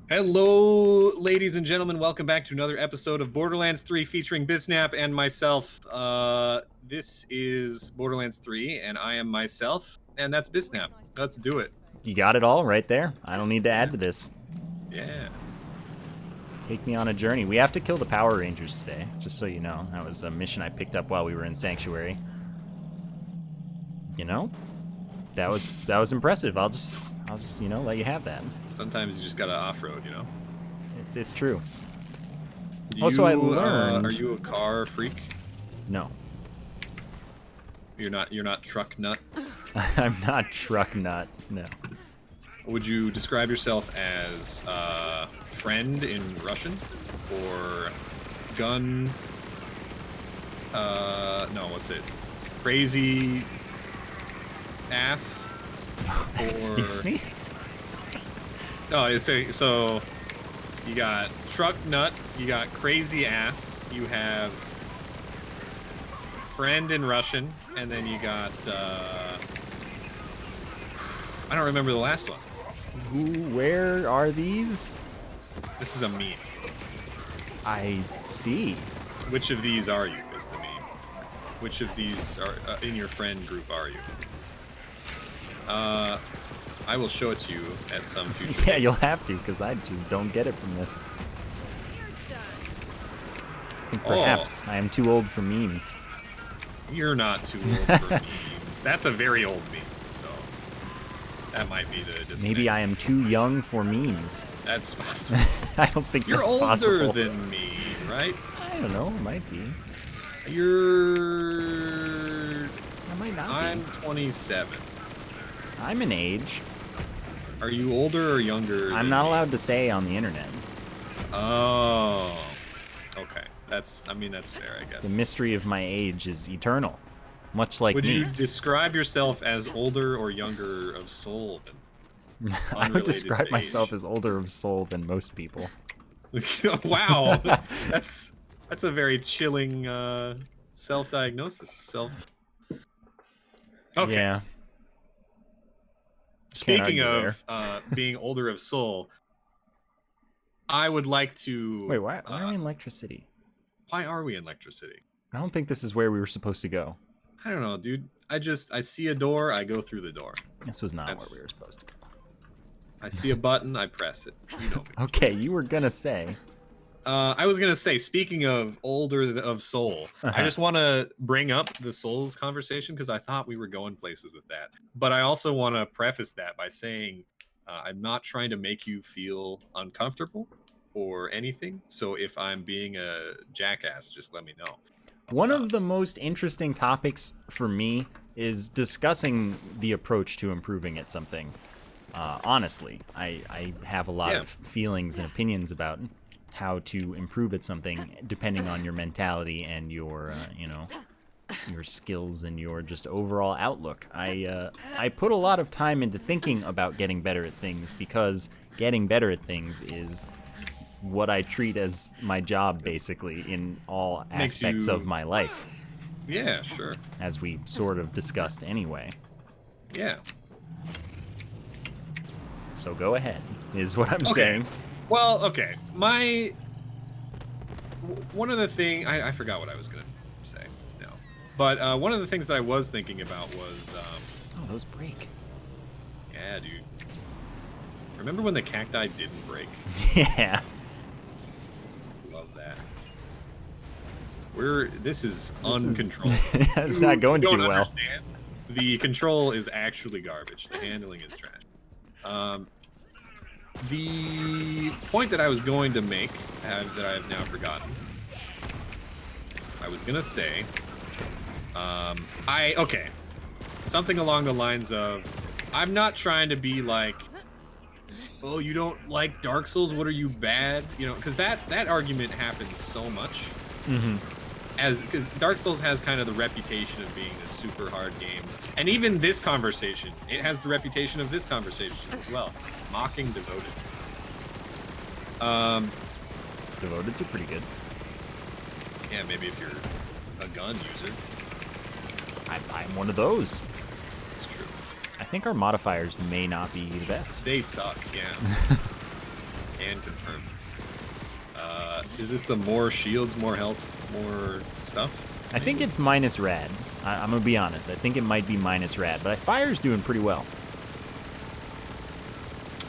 Hello, ladies and gentlemen. Welcome back to another episode of Borderlands 3 featuring Bisnap and myself. This is Borderlands 3, and I am myself, and that's Bisnap. Let's do it. You got it all right there. I don't need to add to this. Yeah. Take me on a journey. We have to kill the Power Rangers today, just so you know. That was a mission I picked up while we were in Sanctuary. You know? That was impressive. I'll just let you have that. Sometimes you just gotta off-road, you know? It's true. I learned... are you a car freak? No. You're not truck nut? I'm not truck nut, no. Would you describe yourself as friend in Russian? Or gun... no, what's it? Crazy ass? Or... Excuse me? No, so you got truck nut, you got crazy ass, you have friend in Russian, and then you got I don't remember the last one. Where are these? This is a meme. I see. Which of these are you is the meme. Which of these are in your friend group are you? I will show it to you at some future. Yeah, you'll have to, because I just don't get it from this. And perhaps I am too old for memes. You're not too old for memes. That's a very old meme, so that might be the disconnect. Maybe I am too young for memes. That's possible. I don't think you're that's possible. You're older than me, right? I don't know. It might be. I might not be. I'm 27. I'm an age. Are you older or younger? I'm not allowed to say on the internet. Oh. Okay. That's fair, I guess. The mystery of my age is eternal. Much like me. Would you describe yourself as older or younger of soul than I would describe myself as older of soul than most people. Wow. That's a very chilling self-diagnosis. Okay. Yeah. Speaking of being older of soul, I would like to... Wait, why are we in Electricity? Why are we in Electricity? I don't think this is where we were supposed to go. I don't know, dude. I see a door, I go through the door. This was not where we were supposed to go. I see a button, I press it. You know me. Okay, you were gonna say... I was gonna say, speaking of older of soul, I just want to bring up the souls conversation because I thought we were going places with that. But I also want to preface that by saying I'm not trying to make you feel uncomfortable or anything. So if I'm being a jackass, just let me know. One of the most interesting topics for me is discussing the approach to improving at something. Honestly, I have a lot of feelings and opinions about how to improve at something depending on your mentality and your your skills and your just overall outlook. I put a lot of time into thinking about getting better at things because getting better at things is what I treat as my job basically in all aspects of my life. Yeah, sure. As we sort of discussed anyway. Yeah. So go ahead, is what I'm saying. Well, okay. One of the things I forgot what I was gonna say now, but one of the things that I was thinking about was oh, those break. Yeah, dude. Remember when the cacti didn't break? Yeah. Love that. This is uncontrolled. It's not going too well. Understand. The control is actually garbage. The handling is trash. The point that I was going to make, that I have now forgotten, I was gonna say, something along the lines of, I'm not trying to be like, oh, you don't like Dark Souls, what are you, bad? You know, because that argument happens so much. Mm-hmm. Because Dark Souls has kind of the reputation of being a super hard game. And even this conversation, it has the reputation of this conversation as well. Mocking Devoted. Devoted's are pretty good. Yeah, maybe if you're a gun user. I'm one of those. That's true. I think our modifiers may not be the best. They suck, yeah. can confirm. Is this the more shields, more health, more stuff? I think it's minus rad. I'm gonna be honest. I think it might be minus rad, but fire's doing pretty well.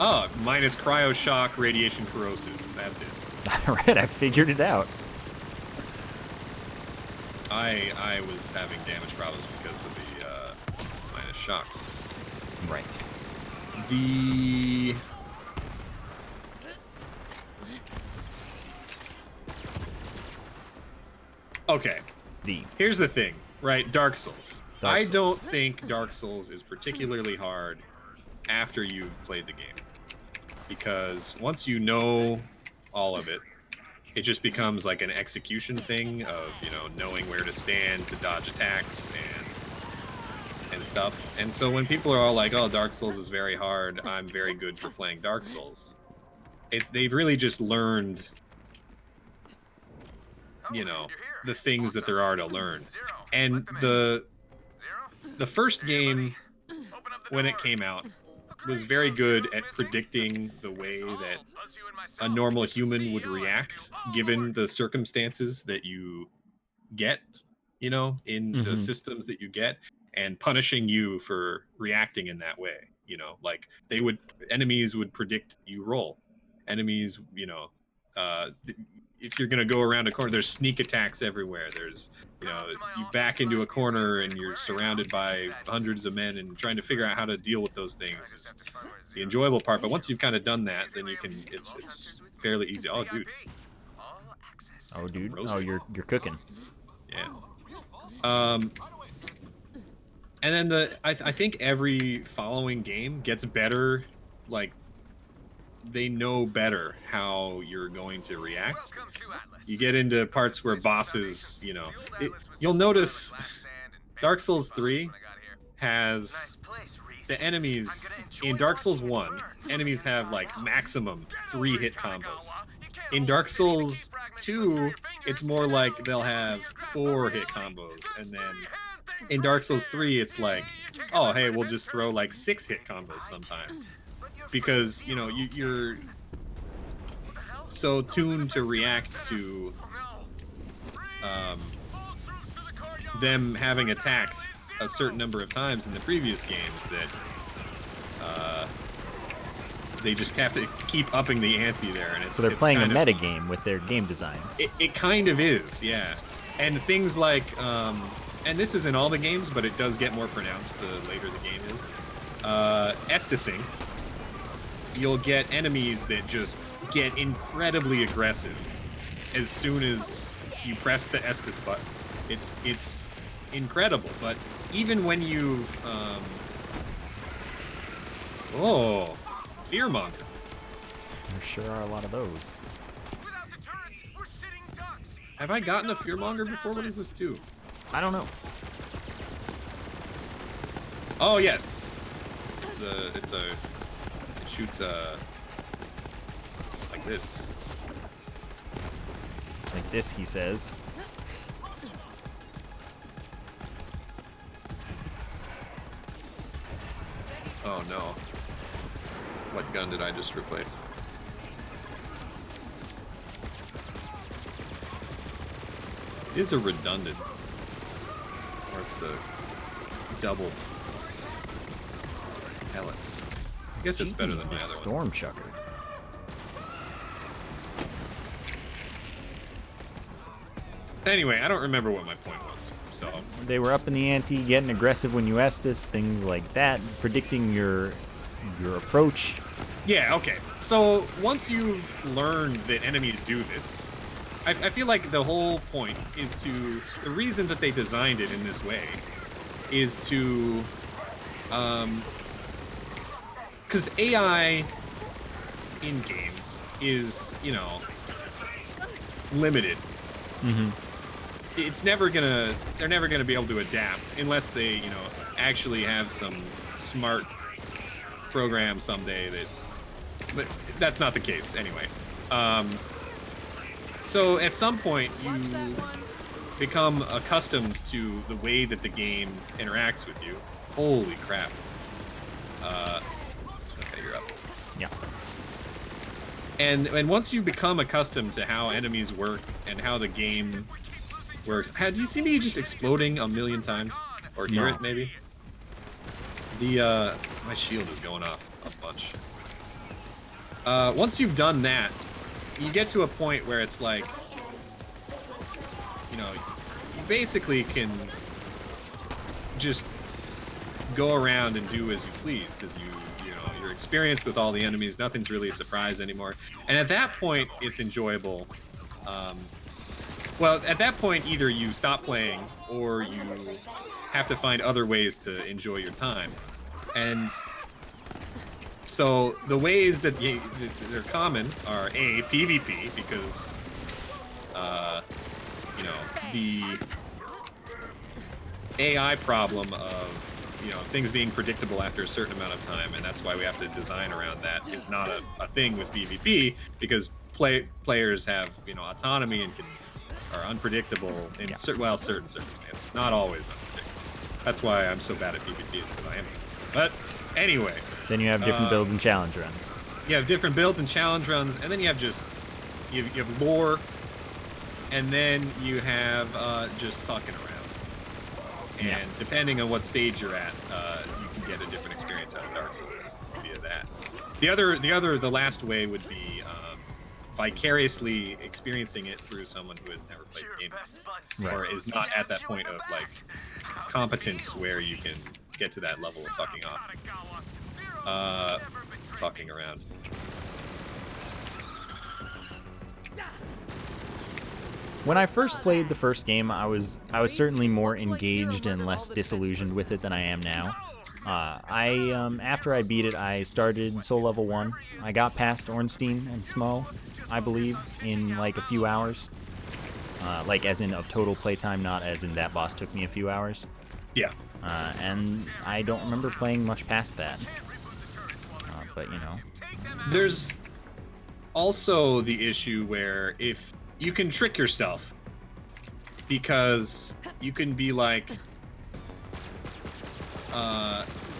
Oh, minus cryo shock, radiation corrosive. That's it. All right, I figured it out. I was having damage problems because of the minus shock. Right. The okay. Here's the thing, right? Dark Souls. I don't think Dark Souls is particularly hard after you've played the game, because once you know all of it, it just becomes like an execution thing of, you know, knowing where to stand to dodge attacks and stuff. And so when people are all like, "Oh, Dark Souls is very hard. I'm very good for playing Dark Souls," they've really just learned, you know, the things that there are to learn. And the first game, when it came out, was very good at predicting the way that a normal human would react given the circumstances that you get, you know, in the systems that you get, and punishing you for reacting in that way. You know, like enemies would predict you roll. Enemies, you know, if you're going to go around a corner, there's sneak attacks everywhere. There's, you know, you back into a corner and you're surrounded by hundreds of men, and trying to figure out how to deal with those things is the enjoyable part. But once you've kind of done that, then you can, it's fairly easy. Oh, dude. Oh, dude. Oh, you're cooking. Yeah. And then I think every following game gets better, like, they know better how you're going to react. You get into parts where bosses, you know, you'll notice Dark Souls 3 has the enemies in Dark Souls 1, enemies have like maximum 3 hit combos. In Dark Souls 2, it's more like they'll have 4 hit combos, and then in Dark Souls 3, it's like, oh, hey, we'll just throw like 6 hit combos sometimes. Because, you know, you're so tuned to react to them having attacked a certain number of times in the previous games that they just have to keep upping the ante there. And so they're playing a meta game with their game design. It kind of is, yeah. And things like, and this is in all the games, but it does get more pronounced the later the game is, estusing. You'll get enemies that just get incredibly aggressive as soon as you press the Estus button. It's incredible, but even when you've oh, Fearmonger. There sure are a lot of those. Have I gotten a Fearmonger before? What does this do? I don't know. Oh yes, it shoots like this. Like this, he says. Oh no. What gun did I just replace? It is a redundant. Or it's the double pellets. I guess it's better than my other Storm Chucker. Anyway, I don't remember what my point was. So they were up in the ante, getting aggressive when you Estus, things like that, predicting your approach. Yeah, okay. So once you've learned that enemies do this, I feel like the whole point is to, the reason that they designed it in this way is to, because AI in games is, you know, limited. Mm-hmm. It's never gonna, they're never gonna be able to adapt unless they, you know, actually have some smart program someday that, but that's not the case anyway. So at some point you become accustomed to the way that the game interacts with you. Holy crap. Okay, you're up. Yeah. And once you become accustomed to how enemies work and how the game works, do you see me just exploding a million times, or hear it maybe? The my shield is going off a bunch. Once you've done that, you get to a point where it's like, you know, you basically can just go around and do as you please because you know you're experienced with all the enemies. Nothing's really a surprise anymore, and at that point, it's enjoyable. Well, at that point, either you stop playing or you have to find other ways to enjoy your time, and so the ways that they're common are A, PvP, because you know, the AI problem of, you know, things being predictable after a certain amount of time, and that's why we have to design around that, is not a thing with PvP, because players have, you know, autonomy and are unpredictable in certain circumstances, not always unpredictable. That's why I'm so bad at PvP, is because I am. But anyway. Then you have different builds and challenge runs. You have different builds and challenge runs, and then you have just you have lore, and then you have just fucking around. And depending on what stage you're at, you can get a different experience out of Dark Souls via that. The last way would be vicariously experiencing it through someone who has never played the game, or is not at that point of like competence where you can get to that level of fucking off. Fucking around. When I first played the first game, I was certainly more engaged and less disillusioned with it than I am now. After I beat it, I started Soul Level 1. I got past Ornstein and Smo, I believe, in like a few hours. Like as in of total playtime, not as in that boss took me a few hours. Yeah. And I don't remember playing much past that. But, you know. There's also the issue where if you can trick yourself, because you can be like,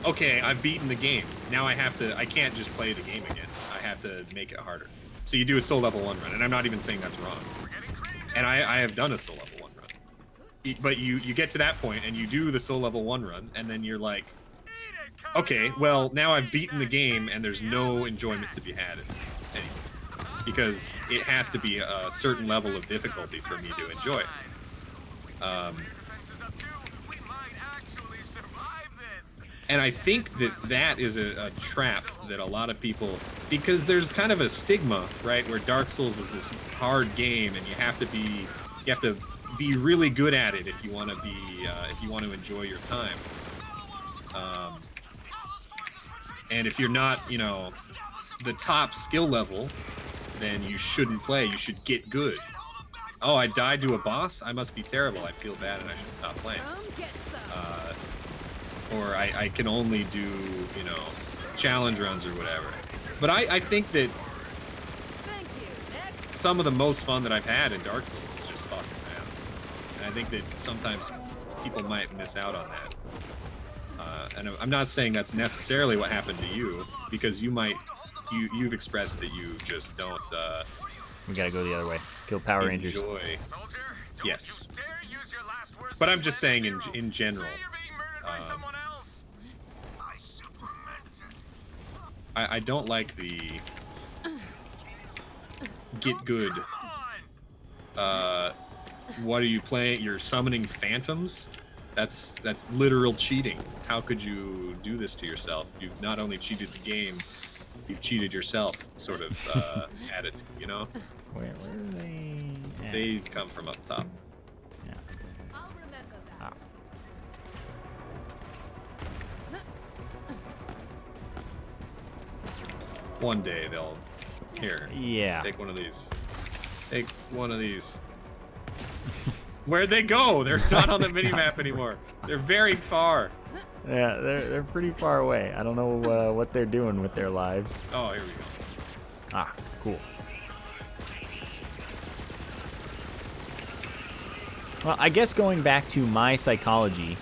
okay, I've beaten the game. Now I can't just play the game again. I have to make it harder. So you do a Soul Level 1 run, and I'm not even saying that's wrong. And I have done a Soul Level 1 run. But you get to that point, and you do the Soul Level 1 run, and then you're like, okay, well, now I've beaten the game, and there's no enjoyment to be had anymore. Because it has to be a certain level of difficulty for me to enjoy. And I think that is a trap that a lot of people, because there's kind of a stigma, right, where Dark Souls is this hard game, and you have to be really good at it if you want to enjoy your time. And if you're not, you know, the top skill level, then you shouldn't play. You should get good. Oh, I died to a boss? I must be terrible. I feel bad and I should stop playing. Or I can only do, you know, challenge runs or whatever. But I think that some of the most fun that I've had in Dark Souls is just fucking around. And I think that sometimes people might miss out on that. And I'm not saying that's necessarily what happened to you, because you've expressed that you just don't. We gotta go the other way. Kill Power Rangers. Yes. But I'm just saying in general. I don't like the get good. What are you playing? You're summoning phantoms? That's literal cheating. How could you do this to yourself? You've not only cheated the game, you've cheated yourself, sort of attitude, you know? Where are they? Yeah. They come from up top. Yeah. I'll remember that. One day they'll... Here. Yeah. Take one of these. Take one of these. Where'd they go? They're not on the minimap anymore. They're very far. Yeah, they're pretty far away. I don't know what they're doing with their lives. Oh, here we go. Ah, cool. Well, I guess going back to my psychology,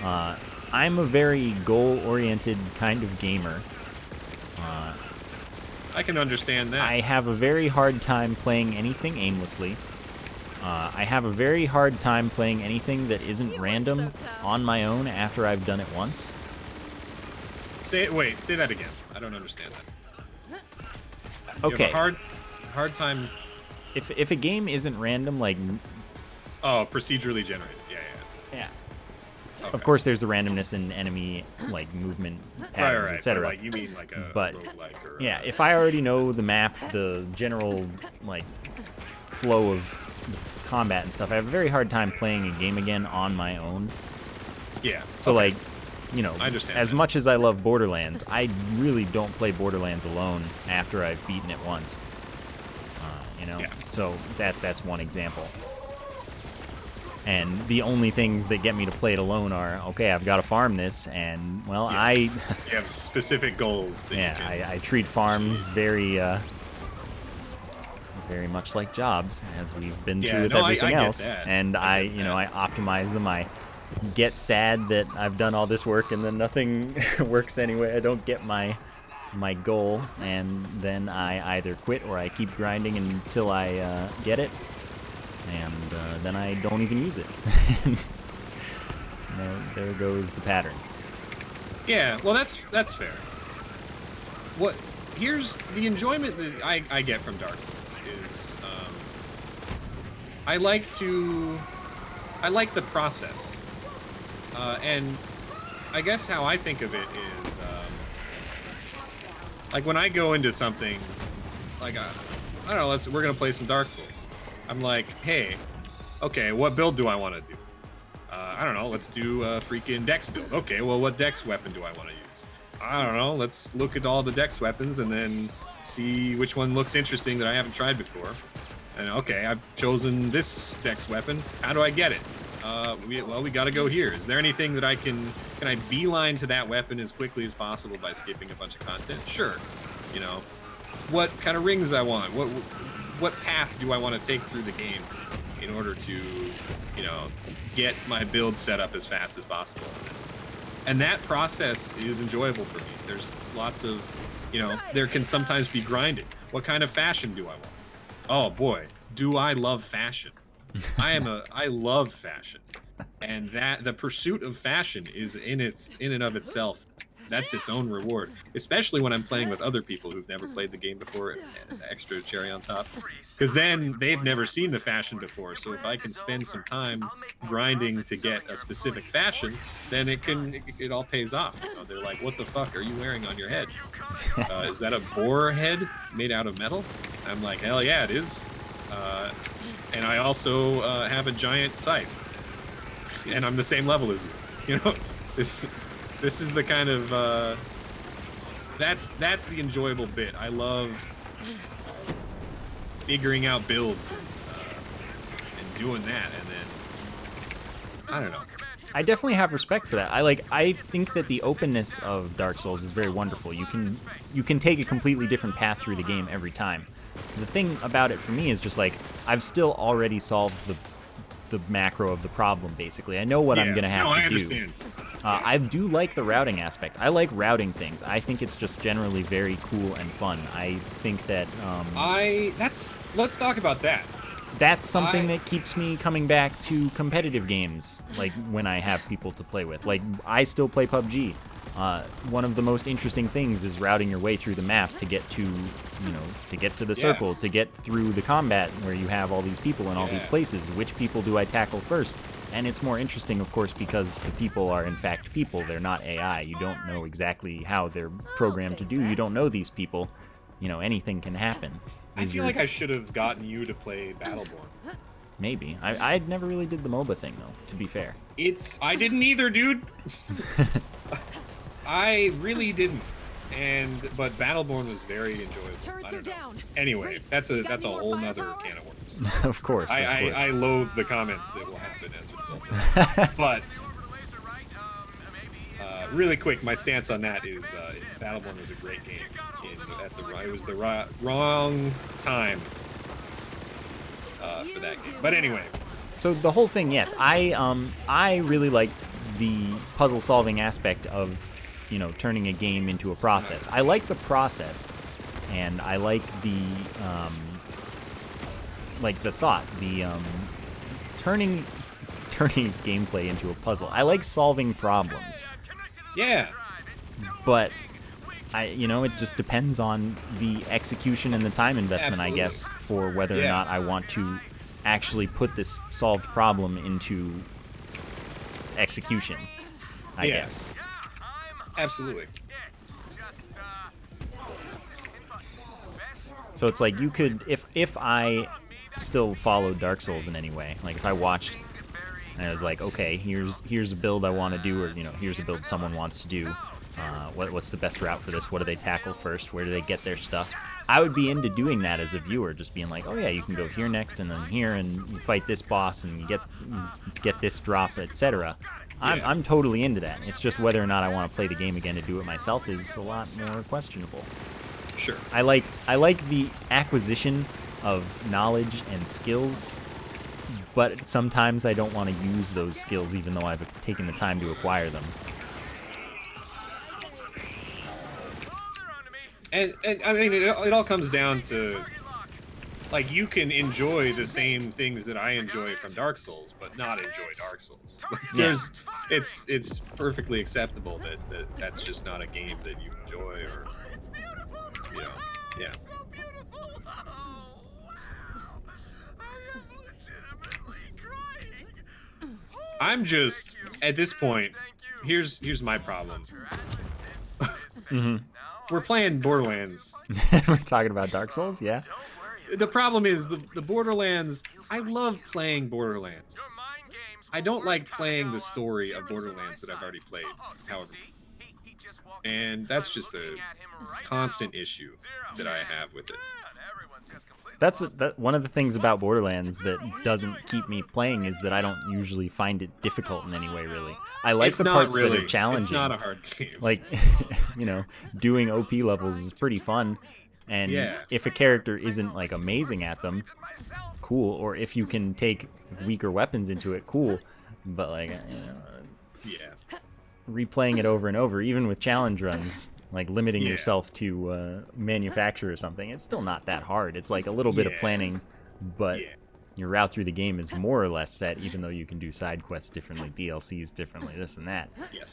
I'm a very goal-oriented kind of gamer. I can understand that. I have a very hard time playing anything aimlessly. I have a very hard time playing anything that isn't random on my own after I've done it once. Say that again. I don't understand that. Okay. You have a hard time. If a game isn't random, like... Oh, procedurally generated. Yeah. Okay. Of course, there's the randomness in enemy like movement patterns, right. etc. Like you mean like a roguelike or yeah, if I already know the map, the general like flow of combat and stuff, I have a very hard time playing a game again on my own. Yeah. So like, you know, I understand as much as I love Borderlands, I really don't play Borderlands alone after I've beaten it once. You know, so that's one example. And the only things that get me to play it alone are, okay, I've got to farm this, and, well, you have specific goals. That I treat farms very much like jobs, as we've been through with everything else. And I optimize them. I get sad that I've done all this work and then nothing works anyway. I don't get my goal, and then I either quit or I keep grinding until I get it. And then I don't even use it. There goes the pattern. Yeah, well, that's fair. Here's the enjoyment that I get from Dark Souls is I like the process, and I guess how I think of it is like when I go into something, like I don't know, we're gonna play some Dark Souls. I'm like, hey, okay, what build do I want to do? I don't know, let's do a freaking dex build. Okay, well, what dex weapon do I want to use? I don't know, let's look at all the dex weapons and then see which one looks interesting that I haven't tried before. And okay, I've chosen this dex weapon. How do I get it? We gotta go here. Is there anything that can I beeline to that weapon as quickly as possible by skipping a bunch of content? Sure. You know, what kind of rings I want? What path do I want to take through the game in order to, you know, get my build set up as fast as possible? And that process is enjoyable for me. There's lots of, you know, there can sometimes be grinding. What kind of fashion do I want? Oh boy, do I love fashion. I love fashion. And the pursuit of fashion is in and of itself, that's its own reward, especially when I'm playing with other people who've never played the game before, and extra cherry on top, because then they've never seen the fashion before. So if I can spend some time grinding to get a specific fashion, then it all pays off. You know, they're like, what the fuck are you wearing on your head? Is that a boar head made out of metal? I'm like, hell yeah, it is. And I also have a giant scythe, and I'm the same level as you. You know, this is the kind of that's the enjoyable bit. I love figuring out builds and doing that, and then I don't know. I definitely have respect for that. I think that the openness of Dark Souls is very wonderful. You can take a completely different path through the game every time. The thing about it for me is just like I've still already solved the macro of the problem, basically. I know what I'm gonna have to do. I understand. I do like the routing aspect. I like routing things. I think it's just generally very cool and fun. I think that let's talk about that. That's something that keeps me coming back to competitive games, like when I have people to play with. Like, I still play PUBG. One of the most interesting things is routing your way through the map to get to, to get to the circle, to get through the combat where you have all these people in all these places. Which people do I tackle first? And it's more interesting, of course, because the people are in fact people. They're not AI. You don't know exactly how they're programmed to do. You don't know these people. Anything can happen. I feel like I should have gotten you to play Battleborn. Maybe. I never really did the MOBA thing, though, to be fair. I didn't either, dude. I really didn't. But Battleborn was very enjoyable. I don't know. Anyway, that's a whole nother can of worms. Of course. I loathe the comments that will happen as a result of that. But really quick, my stance on that is Battleborn was a great game. It was the wrong time for that game. But anyway. So the whole thing, yes, I really like the puzzle solving aspect of turning a game into a process. I like the process. and I like the thought, turning gameplay into a puzzle. I like solving problems. Yeah. But it just depends on the execution and the time investment, Absolutely. I guess, for whether or not I want to actually put this solved problem into execution, I guess. Absolutely. So it's like you could, if I still followed Dark Souls in any way, like if I watched and I was like, okay, here's a build I want to do, or here's a build someone wants to do. What's the best route for this? What do they tackle first? Where do they get their stuff? I would be into doing that as a viewer, just being like, oh yeah, you can go here next and then here and you fight this boss and you get this drop, etc. I'm totally into that. It's just whether or not I want to play the game again to do it myself is a lot more questionable. Sure. I like the acquisition of knowledge and skills, but sometimes I don't want to use those skills even though I've taken the time to acquire them. And I mean, it all comes down to, like, you can enjoy the same things that I enjoy from Dark Souls, but not enjoy Dark Souls. It's perfectly acceptable that's just not a game that you enjoy, or yeah. I'm just at this point. Here's my problem. Mm-hmm. We're playing Borderlands. We're talking about Dark Souls, yeah. The problem is the Borderlands. I love playing Borderlands. I don't like playing the story of Borderlands that I've already played, however. And that's just a constant issue that I have with it. That's one of the things about Borderlands that doesn't keep me playing is that I don't usually find it difficult in any way, really. I like the parts that are challenging. It's not a hard game. Like, doing OP levels is pretty fun. And if a character isn't, like, amazing at them, cool. Or if you can take weaker weapons into it, cool. But, like, replaying it over and over, even with challenge runs, like limiting yourself to manufacture or something, it's still not that hard. It's like a little bit of planning, but your route through the game is more or less set, even though you can do side quests differently, DLCs differently, this and that.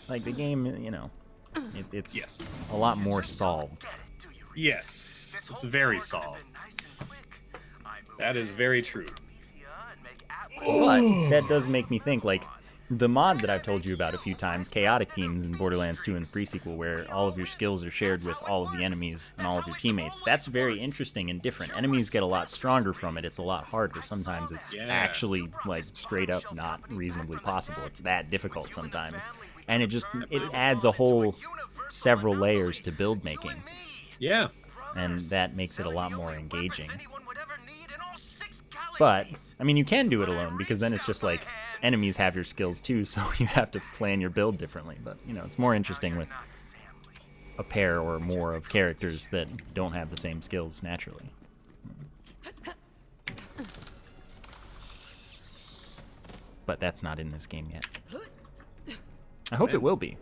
Like the game, it's a lot more solved. Yes, it's very solved. That is very true. But that does make me think, like, the mod that I've told you about a few times, Chaotic Teams in Borderlands 2 and the pre-sequel, where all of your skills are shared with all of the enemies and all of your teammates, that's very interesting and different. Enemies get a lot stronger from it. It's a lot harder. Sometimes it's actually, like, straight up not reasonably possible. It's that difficult sometimes. And it adds a whole several layers to build making. Yeah. And that makes it a lot more engaging. But, I mean, you can do it alone, because then it's just like, enemies have your skills too, so you have to plan your build differently. But, it's more interesting with a pair or more of characters that don't have the same skills naturally. But that's not in this game yet. I hope it will be.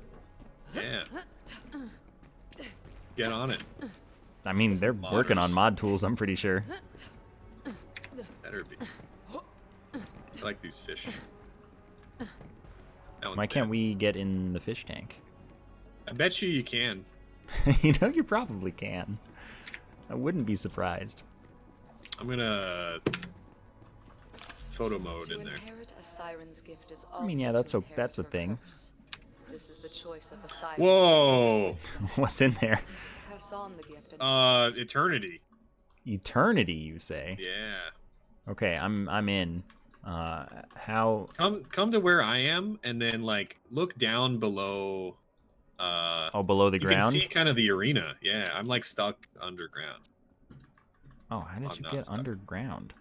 Yeah. Get on it. I mean, they're working on mod tools, I'm pretty sure. Better be. I like these fish. Why can't we get in the fish tank? I bet you can. You probably can. I wouldn't be surprised. I'm gonna photo mode in there. I mean, yeah, that's a thing. This is the choice of a siren. Whoa! What's in there? Pass on the gift. Eternity. Eternity, you say? Yeah. Okay, I'm in. How? Come to where I am, and then like look down below. Below the ground. You can see kind of the arena. Yeah, I'm like stuck underground. Oh, how did you get underground?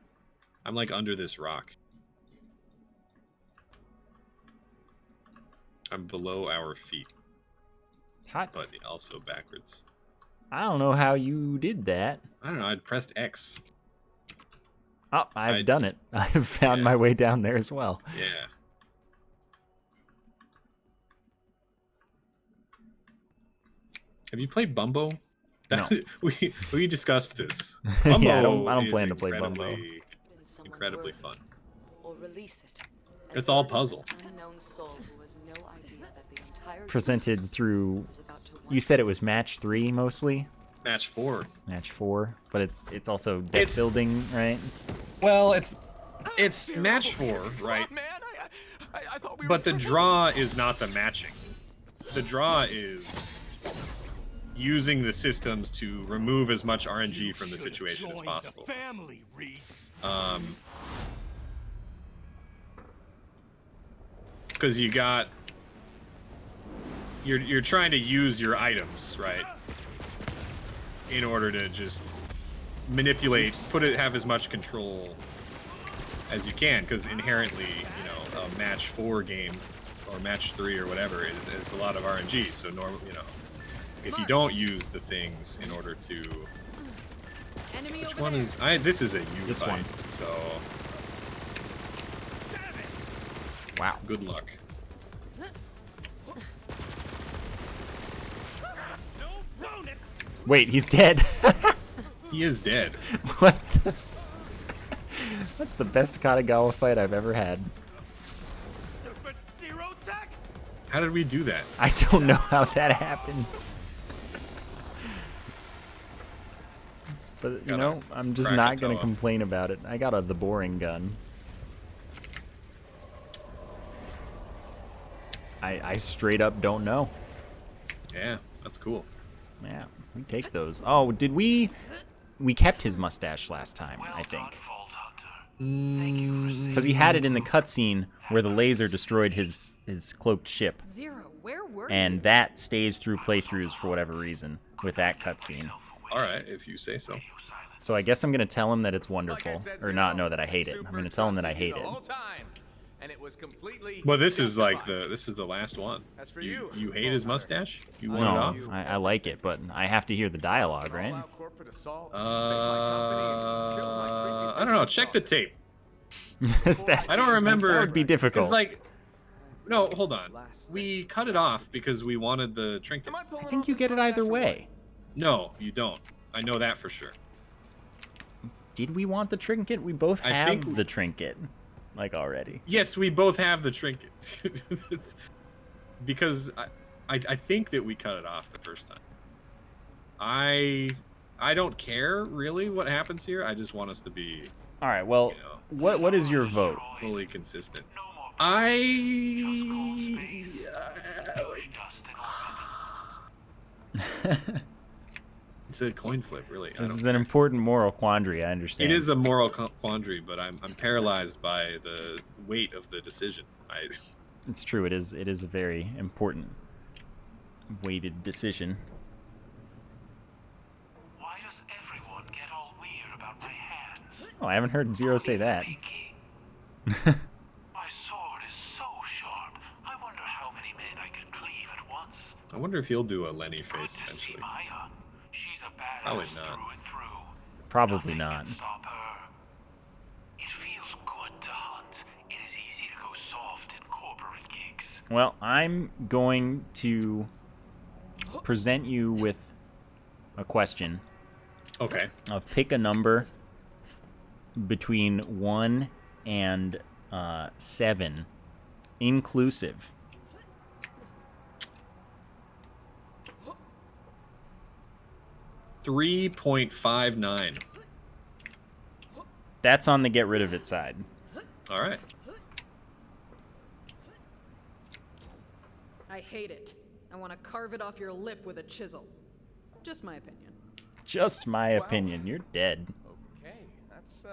I'm like under this rock. I'm below our feet. Hot. But also backwards. I don't know how you did that. I don't know. I pressed X. Oh, I've done it. I've found my way down there as well. Yeah. Have you played Bumbo? No. we discussed this. Yeah, I Bumbo don't is plan to play Bumbo. Incredibly fun. Or release it. It's all puzzle. Unknown soul who has no idea that the entire Presented universe through. is about to You said it was match 3 mostly. Match 4. Match 4, but it's also deck building, right? Well, it's match 4, right? I thought we But were the draw is not the matching. The draw is using the systems to remove as much RNG from the situation as possible. Family, Reese. Because you're trying to use your items, right? In order to just manipulate, have as much control as you can, because inherently, a match 4 game or match 3 or whatever is a lot of RNG. So if you don't use the things in order to, which one is this is a U This fight, one. so Wow. good luck. Wait, he's dead. He is dead. What? That's the best Katagawa fight I've ever had. But zero tech. How did we do that? I don't know how that happened. But, I'm just not going to Krakatoa. complain about it. I got the boring gun. I straight up don't know. Yeah, that's cool. Yeah, we take those. Oh, did we kept his mustache last time, I think. Because he had it in the cutscene where the laser destroyed his cloaked ship. Zero, where were And that stays through playthroughs for whatever reason with that cutscene. All right, if you say so. So I guess I'm going to tell him that it's wonderful. Or not know that I hate it. I'm going to tell him that I hate it. And it was completely Well, this is like the last one. As for You you, hate his mustache? You want it off? No, I like it, but I have to hear the dialogue, right? I don't know. Check the tape. That I don't remember. That would be difficult. It's no, hold on. We cut it off because we wanted the trinket. I think you get it either way. No, you don't. I know that for sure. Did we want the trinket? We both I think have the trinket, already. Yes, we both have the trinket. Because I think that we cut it off the first time. I don't care really what happens here. I just want us to be All right. Well, what is your vote? fully consistent. It's a coin flip, really. This is an important moral quandary. I understand. It is a moral quandary, but I'm paralyzed by the weight of the decision. It's true. It is a very important weighted decision. Why does everyone get all weird about my hands? Oh, I haven't heard Zero say that. My sword is so sharp. I wonder how many men I could cleave at once. I wonder if he'll do a Lenny face Good to see eventually. Maya. She's a badass Probably not. through and through. Probably Nothing not. can stop her. It feels good to hunt. It is easy to go soft in corporate gigs. Well, I'm going to present you with a question Okay. of pick a number between 1 and 7 inclusive. $3.59. That's on the get rid of it side. All right. I hate it. I want to carve it off your lip with a chisel. Just my opinion. Just my opinion. You're dead. Okay, that's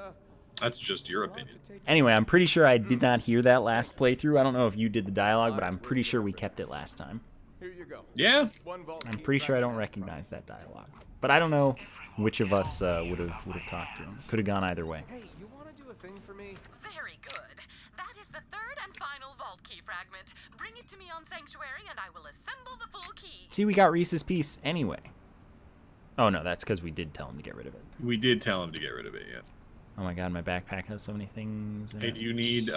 That's just your opinion. Anyway, I'm pretty sure I did not hear that last playthrough. I don't know if you did the dialogue, but I'm pretty sure we kept it last time. Here you go. Yeah. I'm pretty sure I don't recognize that dialogue. But I don't know which of us would have talked to him. Could have gone either way. Hey, you want to do a thing for me? Very good. That is the third and final vault key fragment. Bring it to me on Sanctuary, and I will assemble the full key. See, we got Reese's piece anyway. Oh no, that's because we did tell him to get rid of it. We did tell him to get rid of it, yeah. Oh my god, my backpack has so many things in Hey, it. do you need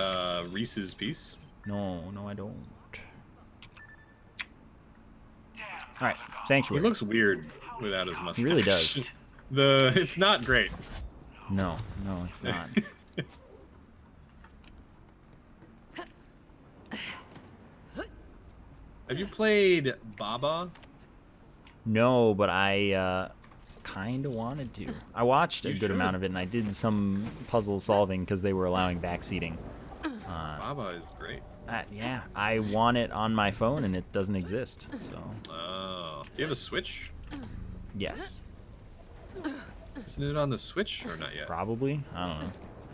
Reese's piece? No, I don't. Damn. Alright, He Sanctuary. looks weird without his mustache. He really does. It's not great. No, it's not. Have you played Baba? No, but I kind of wanted to. I watched a You good should. amount of it, and I did some puzzle solving because they were allowing backseating. Baba is great. Yeah, I want it on my phone, and it doesn't exist. So, Oh, do you have a Switch? yes, Isn't it on the Switch or not yet? probably. I don't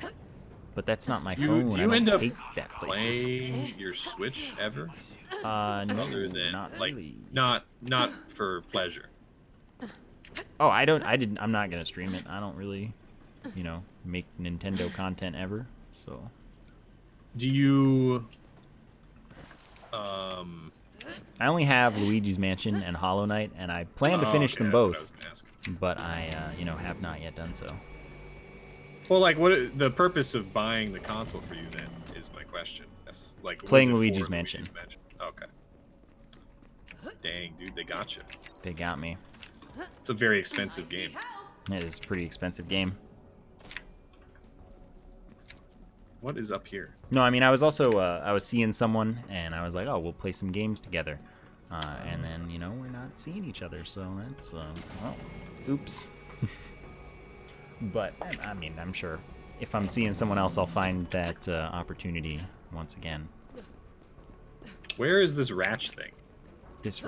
know. But that's not my You- phone. do I you don't end up take that places. Play your Switch ever? No, Other than not like really. not for pleasure. Oh, I'm not gonna stream it. I don't really, make Nintendo content ever. So. Do you I only have Luigi's Mansion and Hollow Knight, and I plan to finish okay, them that's what I both, was gonna ask. but I, have not yet done so. Well, like, what the purpose of buying the console for you then is my question. That's like was Playing it for Luigi's Mansion. Okay. Dang, dude, they got you. They got me. It's a very expensive game. It is a pretty expensive game. What is up here? No, I mean, I was also, I was seeing someone, and I was like, oh, we'll play some games together. And then, we're not seeing each other, so that's, oops. But, I mean, I'm sure if I'm seeing someone else, I'll find that opportunity once again. Where is this Ratch thing?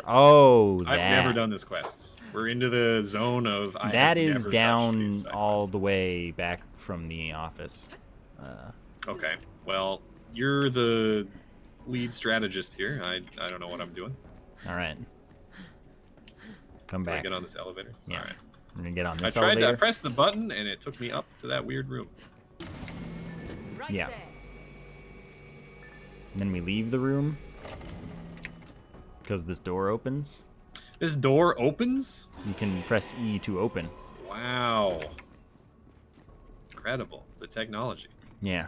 Oh, I've that. never done this quest. We're into the zone of I That have is never touched down these side all quests. the way back from the office. Okay. Well, you're the lead strategist here. I don't know what I'm doing. All right. Come Do I back. get on this elevator? Yeah. All right. We're gonna get on I this tried elevator. to press the button and it took me up to that weird room. Right Yeah. there. And then we leave the room because this door opens. This door opens? You can press E to open. Wow. Incredible. The technology. Yeah.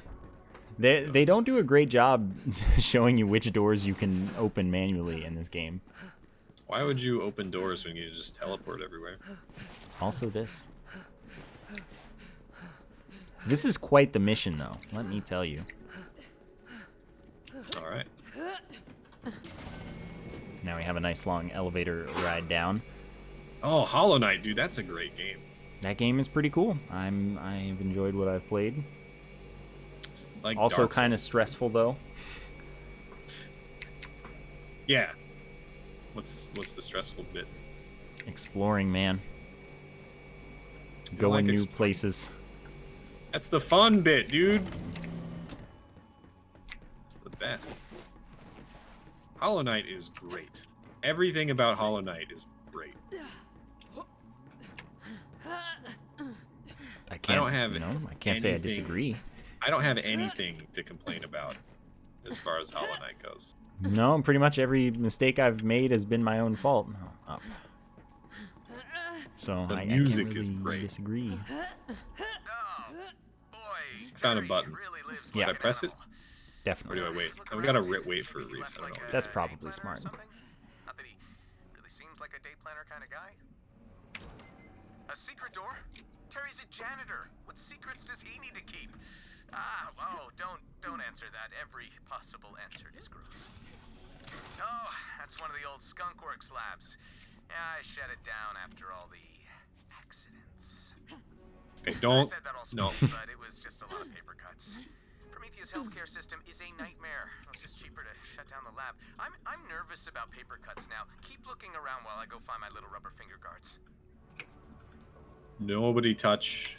They don't do a great job showing you which doors you can open manually in this game. Why would you open doors when you just teleport everywhere? Also this. This is quite the mission, though. Let me tell you. All right. Now we have a nice long elevator ride down. Oh, Hollow Knight, dude, that's a great game. That game is pretty cool. I've enjoyed what I've played. It's like Also Dark kind of Souls. stressful though. Yeah. What's the stressful bit? Exploring, man. don't Going like new places. That's the fun bit, dude. It's the best. Hollow Knight is great. Everything about Hollow Knight is great. I can't. don't have I can't say I anything- disagree. I don't have anything to complain about as far as Hollow Knight goes. No, pretty much every mistake I've made has been my own fault. Oh. So The I music can't is really great. disagree. Oh, boy. Found a Terry button. really lives Yeah. like Should I an press it? animal. Or Definitely. do I wait? Look Oh, we around gotta you. wait for a Does he reset. I like don't know. a That's day probably planner or smart. something? Not that he really seems like a day planner kind of guy. A secret door? Terry's a janitor. What secrets does he need to keep? Don't answer that. Every possible answer is gross. Oh, that's one of the old skunk works labs. Yeah, I shut it down after all the accidents. Okay, I don't. said that all No. sweet, but it was just a lot of paper cuts. Prometheus' healthcare system is a nightmare. It was just cheaper to shut down the lab. I'm nervous about paper cuts now. Keep looking around while I go find my little rubber finger guards. Nobody touch.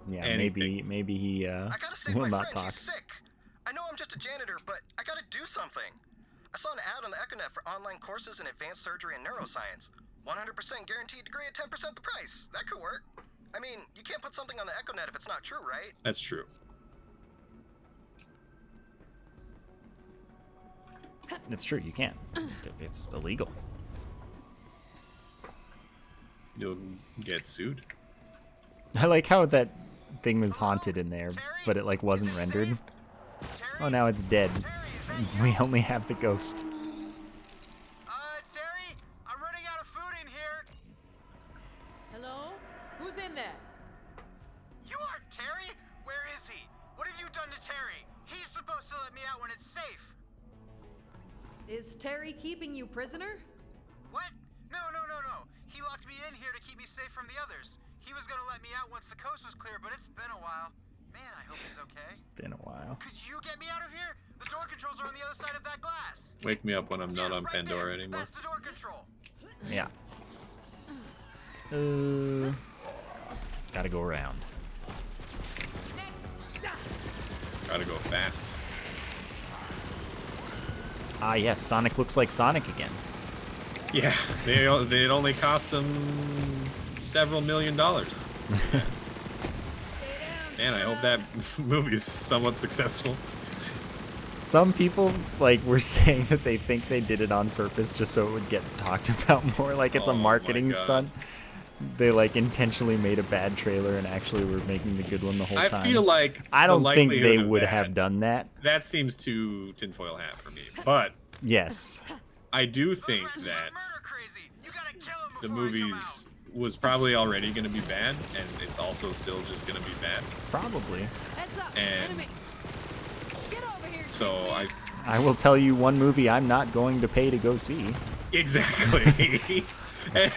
Yeah, Anything. maybe he I gotta save will my not friend. talk. He's sick. I know I'm just a janitor, but I gotta do something. I saw an ad on the Econet for online courses in advanced surgery and neuroscience. 100% guaranteed degree at 10% the price. That could work. I mean, you can't put something on the Econet if it's not true, right? That's true. It's true, you can't. It's illegal. You'll get sued. I like how that thing was haunted in there, but it like wasn't rendered. Terry? Oh, now it's dead. Terry, is that you? We only have the ghost. Terry, I'm running out of food in here. Is Terry keeping you prisoner? What? No. He locked me in here to keep me safe from the others. He was gonna let me out once the coast was clear, but it's been a while. Man, I hope he's okay. It's been a while. Could you get me out of here? The door controls are on the other side of that glass. Wake me up when I'm not on right Pandora there. anymore. That's the door control. Yeah. Gotta go around. Gotta go fast. Ah, yes, Sonic looks like Sonic again. Yeah, it only cost him several $1 million. Man, I hope that movie's somewhat successful. Some people were saying that they think they did it on purpose just so it would get talked about more, like it's a Oh my marketing God. stunt. They intentionally made a bad trailer and actually were making the good one the whole time. I feel like I don't the think they likelihood of would that- have done that. That seems too tinfoil hat for me. But Yes. I do think Those that rats are murder crazy. You gotta kill him the before I come movies was probably already going to be bad, and it's also still just going to be bad. Probably. Heads up, And enemy. Get over here. so quickly. I will tell you one movie I'm not going to pay to go see. Exactly. And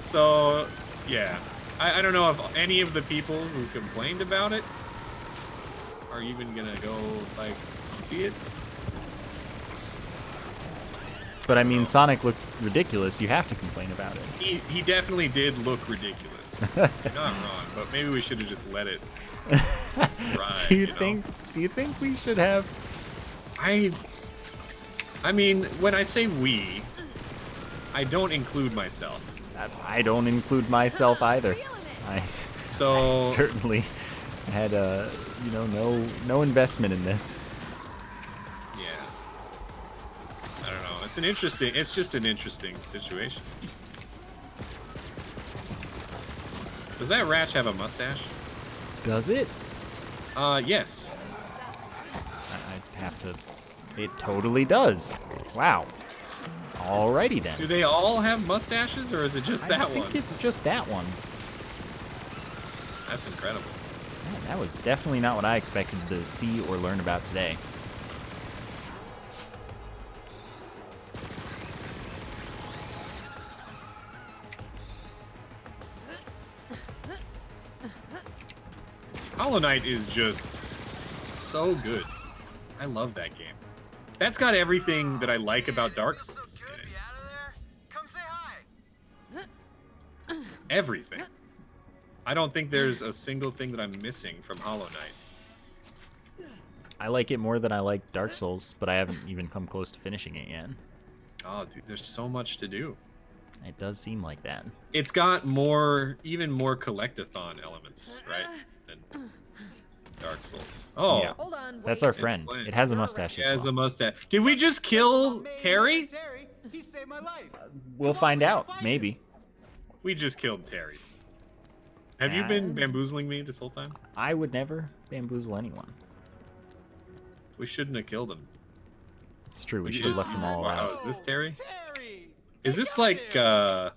so, yeah. I don't know if any of the people who complained about it are even going to go, see it. But I mean, Sonic looked ridiculous. You have to complain about it. He definitely did look ridiculous. You're not wrong, but maybe we should have just let it ride. Do you know? think we should have? I mean, when I say we, I don't include myself. I don't include myself either. I So certainly had no investment in this. yeah, I don't know. It's just an interesting situation. Does that Ratch have a mustache? Does it? Yes. I have to. It totally does. Wow. Alrighty then. Do they all have mustaches, or is it just that I think one? it's just that one. That's incredible. Man, that was definitely not what I expected to see or learn about today. Hollow Knight is just so good. I love that game. That's got everything that I like about Dark So Souls. good, in it. be out of there. Come say hi. Everything. I don't think there's a single thing that I'm missing from Hollow Knight. I like it more than I like Dark Souls, but I haven't even come close to finishing it yet. Oh, dude, there's so much to do. It does seem like that. It's got even more collectathon elements, right? Than Dark Souls. Oh, Yeah. Hold on. That's wait. our friend. Explain. It has a mustache he as has well. a mustache. Did we just kill Terry? Terry, he saved my life. We'll find out, maybe. We just killed Terry. Have you Uh, been bamboozling me this whole time? I would never bamboozle anyone. We shouldn't have killed him. It's true. We should have left them all Wow, alive. is this Terry? Terry! Is Hey, this got like, him. All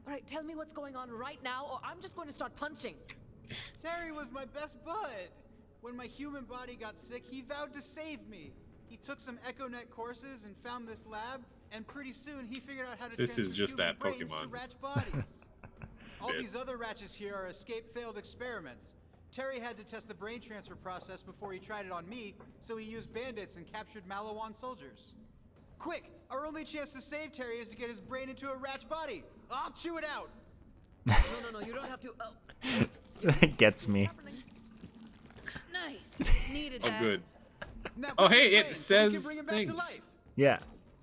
right, tell me what's going on right now, or I'm just going to start punching. Terry was my best bud. When my human body got sick, he vowed to save me. He took some EchoNet courses and found this lab, and pretty soon he figured out how to This is transfer just human that brains Pokemon. to Ratch bodies. All Bit. these other Ratches here are escape failed experiments. Terry had to test the brain transfer process before he tried it on me, so he used bandits and captured Malawan soldiers. Quick! Our only chance to save Terry is to get his brain into a Ratch body. I'll chew it out. No, you don't have to. Oh, That gets me. Nice. Needed Oh, that. good. Now Oh, bring hey, the it brain so we can says bring him back to things. life. Yeah.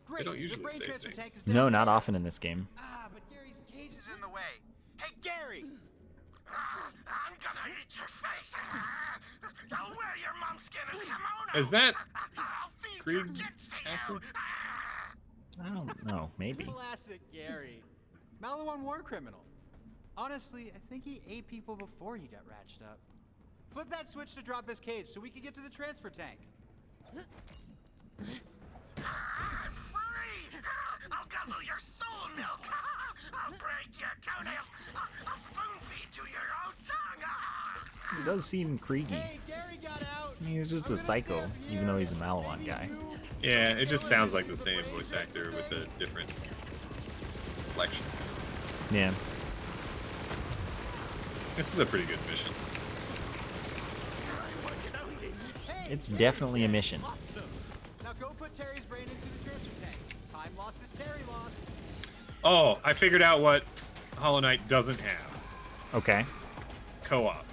Great. don't the usually brain say transfer things. tank is No, not downstairs. often in this game. Ah, but Gary's cage is In the way. Hey, Gary! I'm gonna eat your face. I'll wear your mom's skin as a kimono. Is that I'll feed Krieg your kids to actor? you. I don't know. Maybe. Classic Gary. Malawan war criminal. Honestly, I think he ate people before he got ratched up. Flip that switch to drop his cage so we can get to the transfer tank. Free! I'll guzzle your soul milk. I'll break your toenails. I'll spoon feed you your own tongue. He does seem creaky. Hey, Gary got out. He's just I'm a gonna psycho, stab you, even though he's a Malawan maybe guy. you, Yeah, it just sounds like the same voice actor with a different inflection. Yeah. This is a pretty good mission. It's definitely a mission. Awesome. Now go put Terry's brain into the transfer tank. Time lost is Terry lost. Oh, I figured out what Hollow Knight doesn't have. Okay. Co-op.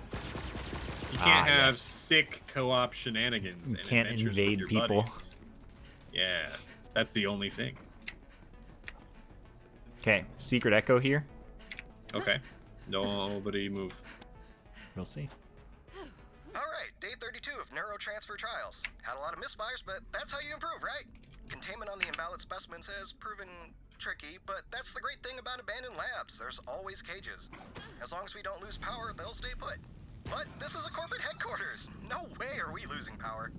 You can't have yes. sick co-op shenanigans You and can't adventures invade with your people. buddies. Yeah, that's the only thing. Okay, secret echo here. Okay. Nobody move. We'll see. Alright, day 32 of neurotransfer trials. Had a lot of misfires, but that's how you improve, right? Containment on the invalid specimens has proven tricky, but that's the great thing about abandoned labs. There's always cages. As long as we don't lose power, they'll stay put. But this is a corporate headquarters. No way are we losing power.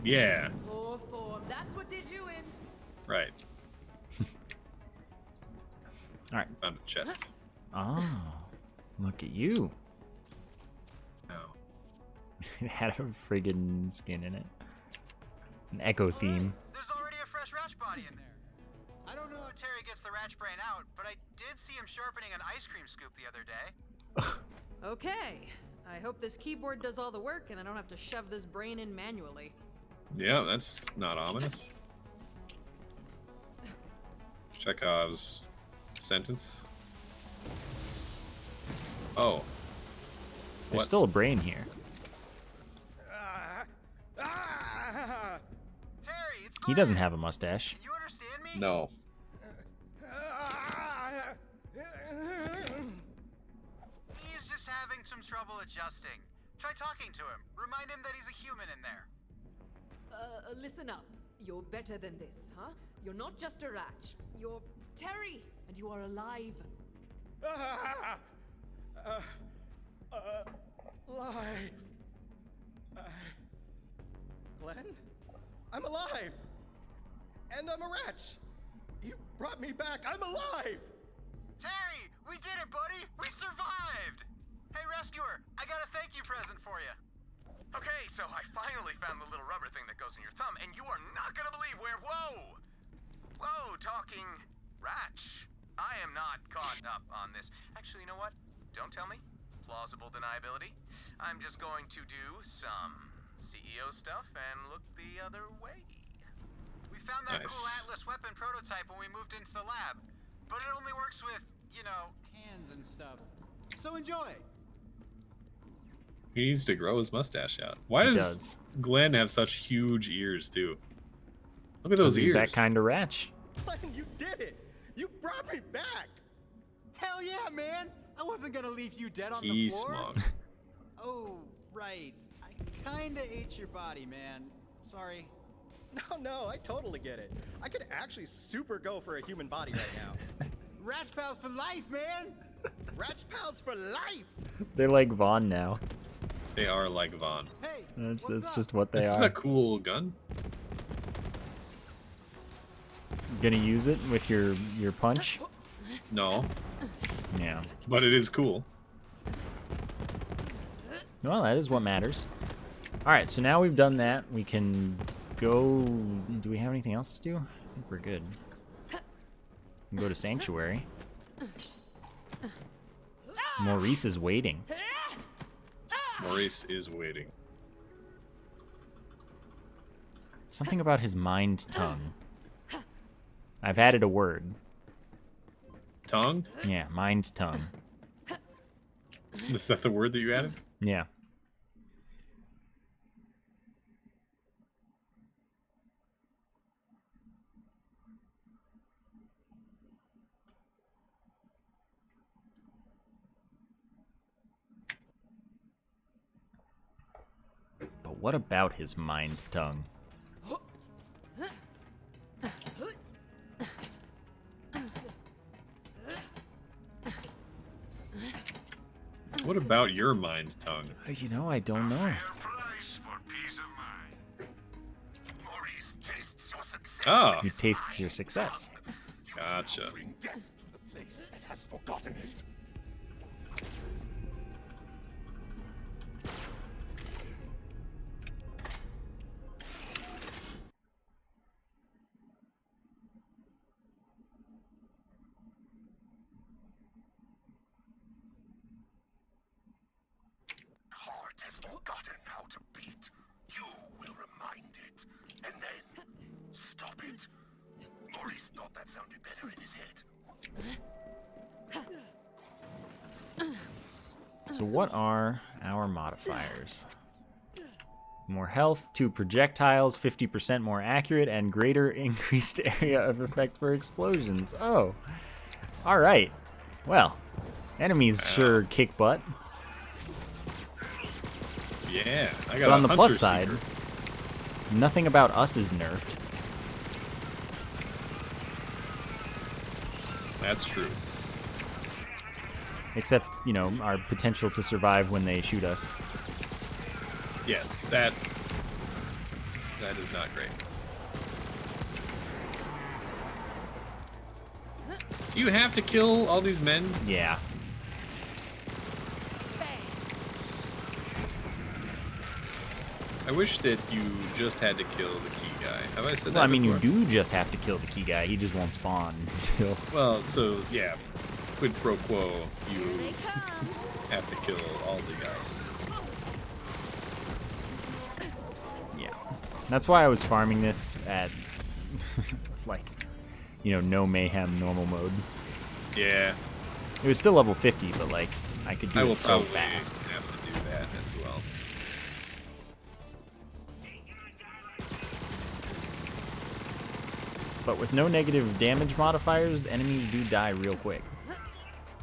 Yeah, More form. That's what did you in. right. All right. Found a chest. Oh, look at you. Oh. It had a friggin' skin in it. An echo theme. There's already a fresh ratch body in there. I don't know how Terry gets the ratch brain out, but I did see him sharpening an ice cream scoop the other day. Okay. I hope this keyboard does all the work and I don't have to shove this brain in manually. Yeah, that's not ominous. Chekhov's sentence. Oh. There's What? still a brain here. Terry, it's He doesn't Glenn. have a mustache. Can you understand me? No. He's just having some trouble adjusting. Try talking to him. Remind him that he's a human in there. Listen up. You're better than this, huh? You're not just a ratch. You're Terry, and you are alive. Live. Glenn? I'm alive! And I'm a ratch! You brought me back! I'm alive! Terry, we did it, buddy! We survived! Hey, rescuer, I got a thank you present for you. Okay, so I finally found the little rubber thing that goes in your thumb, and you are not gonna believe where. Whoa! Whoa, talking ratch. I am not caught up on this. Actually, you know what? Don't tell me. Plausible deniability. I'm just going to do some CEO stuff and look the other way. We found that Nice. cool Atlas weapon prototype when we moved into the lab, but it only works with, you know, hands and stuff. So enjoy. He needs to grow his mustache out. Why He does does. Glenn have such huge ears, too? Look at 'Cause those he's ears. that kind of ratch. Glenn, you did it! You brought me back! Hell yeah, man! I wasn't gonna leave you dead on Key the floor. smog. Oh, right. I kinda ate your body, man. Sorry. No, I totally get it. I could actually super go for a human body right now. Ratch pals for life, man! Ratch pals for life! They're like Vaughn now. They are like Vaughn. Hey, That's what's up? just what they This is are. a cool gun. Gonna use it with your punch? No, Yeah. but it is cool. Well, that is what matters. All right, so now we've done that. We can go. Do we have anything else to do? I think we're good. We can go to Sanctuary. Maurice is waiting. Maurice is waiting. Something about his mind tongue. I've added a word. Tongue? Yeah, mind tongue. Is that the word that you added? Yeah. But what about his mind tongue? What about your mind tongue? You know, I don't know. Price for peace of mind. Maurice tastes your success. Oh, He tastes your success. gotcha. And then stop it. Maurice thought that sounded better in his head. So what are our modifiers? More health, 2 projectiles, 50% more accurate, and greater increased area of effect for explosions. Oh, all right. Well, enemies sure kick butt. Yeah, I got. But on the plus hunter side, seeker. nothing about us is nerfed. That's true. Except, you know, our potential to survive when they shoot us. Yes, that is not great. Do you have to kill all these men? Yeah. I wish that you just had to kill the key guy. Have I said that Well, I mean, you before? do just have to kill the key guy. He just won't spawn until... Well, so, yeah. Quid pro quo, you have to kill all the guys. Yeah. That's why I was farming this at, like, you know, no mayhem normal mode. Yeah, It was still level 50, but, like, I could do I will it so probably fast. have to do that as well. But with no negative damage modifiers, enemies do die real quick.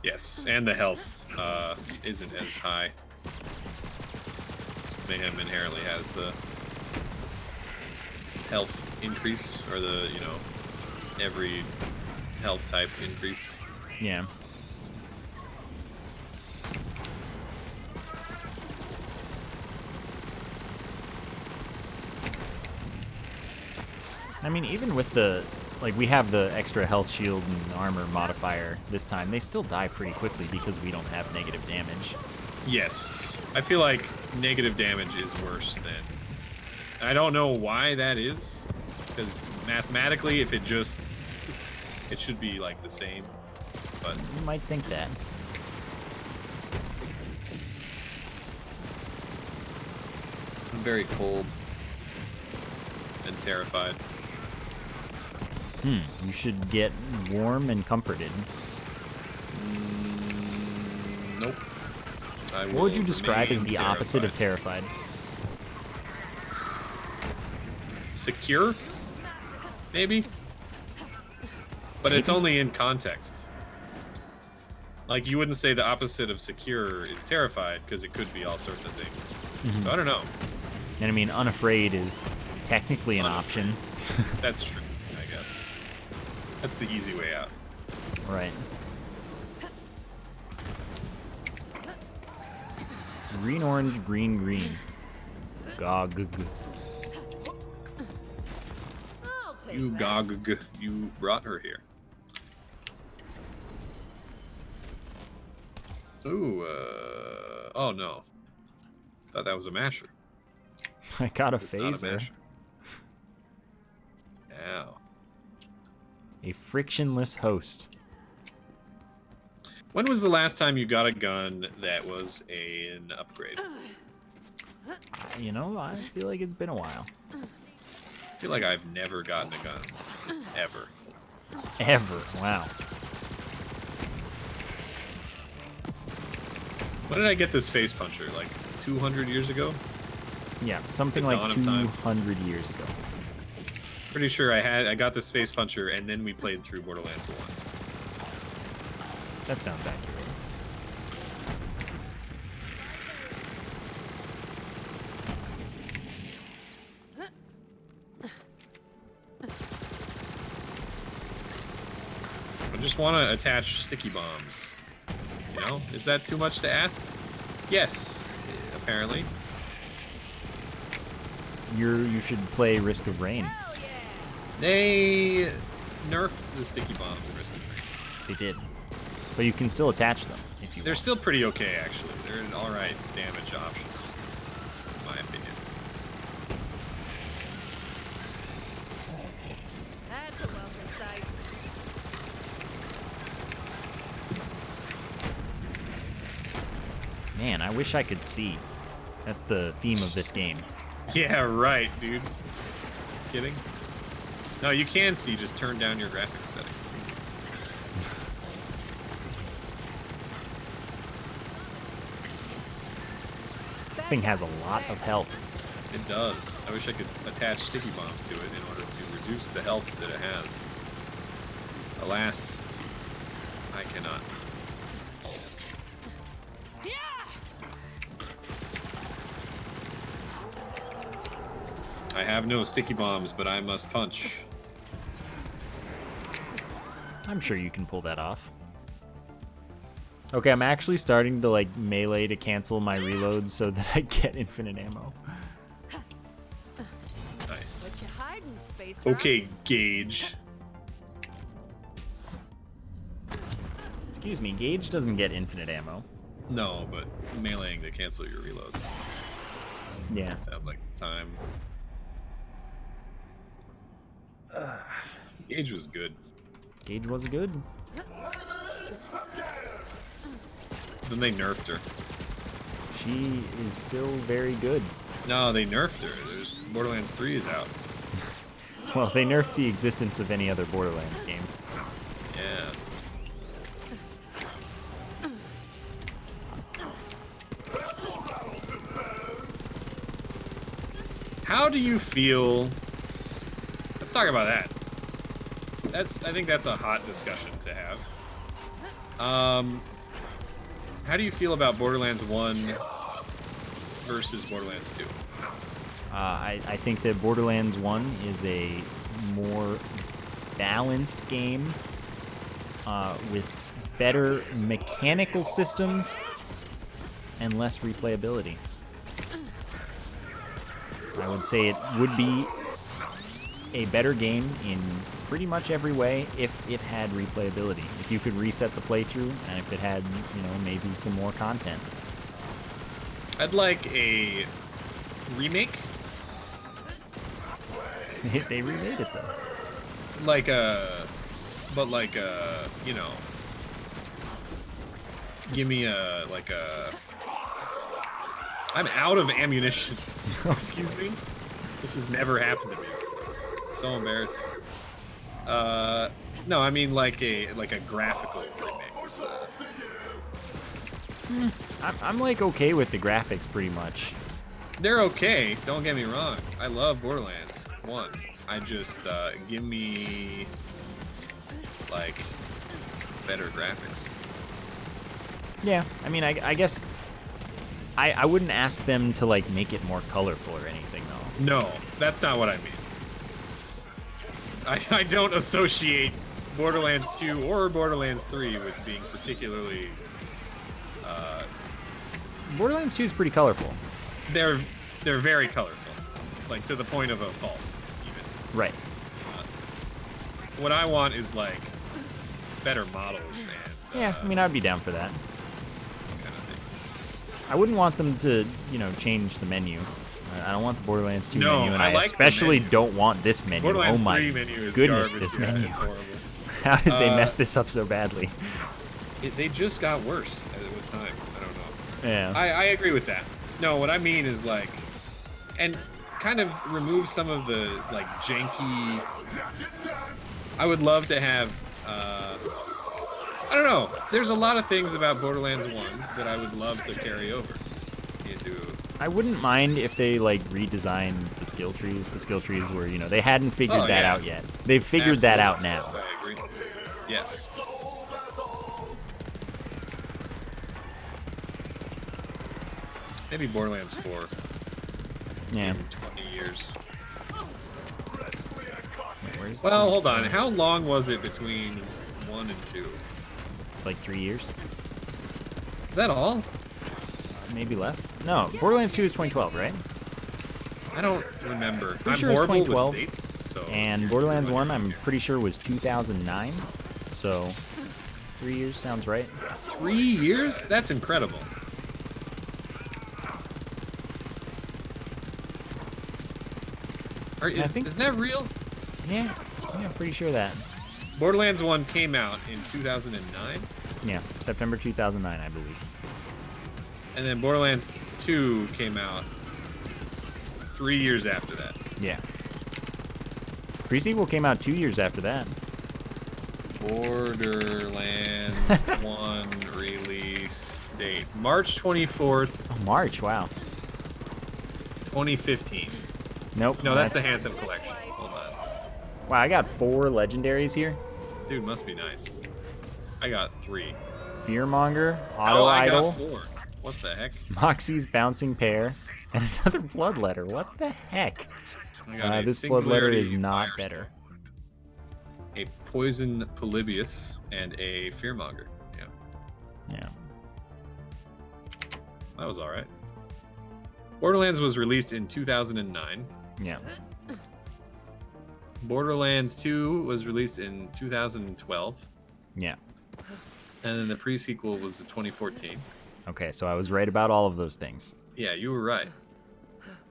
Yes, and the health isn't as high. Mayhem inherently has the health increase, or the, you know, every health type increase. Yeah. I mean, even with the, like, we have the extra health shield and armor modifier this time, they still die pretty quickly because we don't have negative damage. Yes, I feel like negative damage is worse than... I don't know why that is, because mathematically, if it just... It should be, like, the same, but... You might think that. I'm very cold and terrified. You should get warm and comforted. Nope. What would you describe as the opposite of terrified? Secure? Maybe? But it's Maybe? only in context. Like, you wouldn't say the opposite of secure is terrified, because it could be all sorts of things. So I don't know. And I mean, unafraid is technically an option. That's true, I guess. That's the easy way out. Right. Green, orange, green, green. Gog. I'll take You that. gog, you brought her here. Ooh, oh no. Thought that was a masher. I got a It's not a phaser. masher. Ow. A frictionless host. When was the last time you got a gun that was an upgrade? You know, I feel like it's been a while. I feel like I've never gotten a gun. Ever. Ever. Wow. When did I get this face puncher? Like 200 years ago? Yeah, something The like dawn of time. 200 years ago. Pretty sure I got this face puncher and then we played through Borderlands 1. That sounds accurate. I just want to attach sticky bombs. You know? Is that too much to ask? Yes, apparently. You should play Risk of Rain. They nerfed the sticky bombs in Risk of Rain. They did. But you can still attach them if you They're want. still pretty okay, actually. They're an alright damage option, in my opinion. That's a welcome sight. Man, I wish I could see. That's the theme of this game. Yeah, right, dude. Kidding? No, you can see. Just turn down your graphics settings. This thing has a lot of health. It does. I wish I could attach sticky bombs to it in order to reduce the health that it has. Alas, I cannot. I have no sticky bombs, but I must punch. I'm sure you can pull that off. Okay, I'm actually starting to like melee to cancel my reloads so that I get infinite ammo. Nice. What you hiding, space Okay, rats? Gage. Excuse me, Gage doesn't get infinite ammo. No, but meleeing to cancel your reloads. Yeah. Sounds like time. Gage was good. Gage was good. Then they nerfed her. She is still very good. No, they nerfed her. There's Borderlands 3 is out. Well, they nerfed the existence of any other Borderlands game. Yeah. How do you feel? Let's talk about that. I think that's a hot discussion to have. How do you feel about Borderlands 1 versus Borderlands 2? I think that Borderlands 1 is a more balanced game with better mechanical systems and less replayability. I would say it would be a better game in pretty much every way if it had replayability. If you could reset the playthrough and if it had, you know, maybe some more content. I'd like a remake. They remade it though. You know, give me I'm out of ammunition. Excuse me? This has never happened to me before. It's so embarrassing. No, I mean like a graphical remake. I'm like okay with the graphics pretty much. They're okay, don't get me wrong. I love Borderlands 1. I just, give me, like, better graphics. Yeah, I mean, I guess I wouldn't ask them to, like, make it more colorful or anything, though. No, that's not what I mean. I don't associate Borderlands 2 or Borderlands 3 with being particularly... Borderlands 2 is pretty colorful. They're very colorful. Like, to the point of a fault, even. Right. What I want is, like, better models and... Yeah, I mean, I'd be down for that. Kind of thing. I wouldn't want them to, you know, change the menu. I don't want the Borderlands 2 No, menu, and I I like the especially menu. don't want this menu. Borderlands Oh my 3 menu is goodness, garbage. this Yeah, menu. it's horrible. How did they mess this up so badly? They just got worse with time. I don't know. Yeah. I agree with that. No, what I mean is like, and kind of remove some of the like janky. I would love to have. I don't know. There's a lot of things about Borderlands 1 that I would love to carry over into. I wouldn't mind if they like redesigned the skill trees. The skill trees were, you know, they hadn't figured that out yet. They've figured that out now. I agree. Yes. Maybe Borderlands 4 Yeah. in 20 years. Where's Well, the- hold on. How long was it between 1 and 2? Like 3 years? Is that all? Maybe less? No, Borderlands 2 is 2012, right? I don't remember. Pretty I'm sure it's horrible 2012. with dates, so And Borderlands 1, I'm pretty sure was 2009. So 3 years sounds right. 3 years? That's incredible. Is that real? Yeah, I'm pretty sure that. Borderlands 1 came out in 2009, Yeah, September 2009, I believe. and then Borderlands 2 came out 3 years after that. Yeah. Pre-sequel came out 2 years after that. Borderlands 1 release date. March 24th, Oh, March, wow. 2015. Nope. No, that's the Handsome Collection. Hold on. Wow, I got 4 legendaries here. Dude, must be nice. I got 3. Fearmonger, Oh, Auto I Idol, got 4. What the heck? Moxie's Bouncing Pear, and another Bloodletter. What the heck? I got a This Bloodletter is Singularity not Firestorm, better. A Poison Polybius, and a Fearmonger. Yeah, Yeah. that was alright. Borderlands was released in 2009. Yeah. Borderlands 2 was released in 2012. Yeah. And then the pre-sequel was in 2014. Okay, so I was right about all of those things. Yeah, you were right.